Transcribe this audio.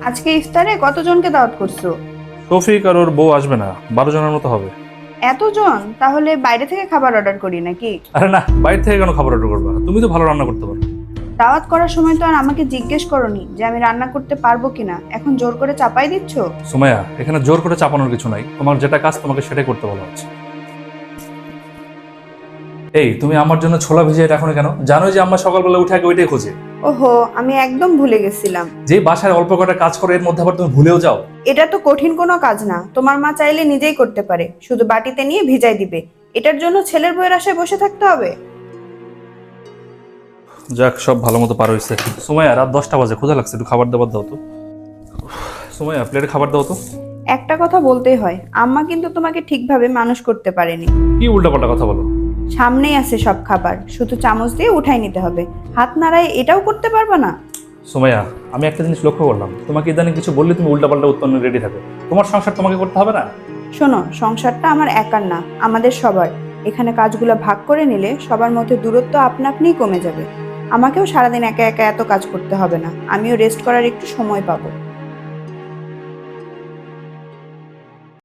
আজকে ইফতারে কতজনকে দাওয়াত করছো? তৌফিক আর ওর বউ আসবে না, 12 জনের মতো হবে। এতজন? তাহলে বাইরে থেকে খাবার অর্ডার করি নাকি? আরে না, বাইরে থেকে কেন খাবার অর্ডার করবা? তুমি তো ভালো রান্না করতে পারো। দাওয়াত করার সময় তো আর আমাকে জিজ্ঞেস করনি যে আমি রান্না করতে পারবো কিনা, এখন জোর করে চাপাই দিচ্ছ। সুমাইয়া, এখানে জোর করে চাপানোর কিছু নাই, তোমার যেটা কাজ তোমাকে সেটাই করতে বলা হচ্ছে। এই, তুমি আমার জন্য ছোলা ভিজিয়ে রাখো না কেন? জানোই যে আম্মা সকালবেলা উঠে আগে ওইটাই খোঁজে। ওহো, আমি একদম ভুলে গেছিলাম। যে বাসায় অল্প কটা কাজ করে এর মধ্যে আবার তুমি ভুলেও যাও। এটা তো কঠিন কোনো কাজ না, তোমার মা চাইলে নিজেই করতে পারে, শুধু বাটিতে নিয়ে ভিজাই দিবে। এটার জন্য ছেলের বউয়ের আশায় বসে থাকতে হবে? যাক, সব ভালো মতো পার হয়েছে। সুমাইয়া, রাত 10টা বাজে, ক্ষুধা লাগছে, একটু খাবার দাবার দাও তো। সুমাইয়া, প্লেটে খাবার দাও তো। একটা কথা বলতেই হয়, আম্মা কিন্তু তোমাকে ঠিকভাবে মানুষ করতে পারেনি। কি উল্টাপাল্টা কথা বলো? সামনেই আছে সব খাবার, শুধু চামচ দিয়ে উঠাই নিতে হবে। হাত নাড়ায় এটাও করতে পারবা না? সুমাইয়া, আমি একটা জিনিস লক্ষ্য করলাম, তোমাকে ইদানিং কিছু বললে তুমি উল্টাপাল্টা উত্তর রেডি থাকো। তোমার সংসার তোমাকে করতে হবে না? শোনো, সংসারটা আমার একার না, আমাদের সবার। এখানে কাজগুলো ভাগ করে নিলে সবার মধ্যে দূরত্ব আপনা আপনিই কমে যাবে। আমাকেও সারাদিন একা একা এত কাজ করতে হবে না, আমিও রেস্ট করার একটু সময় পাবো।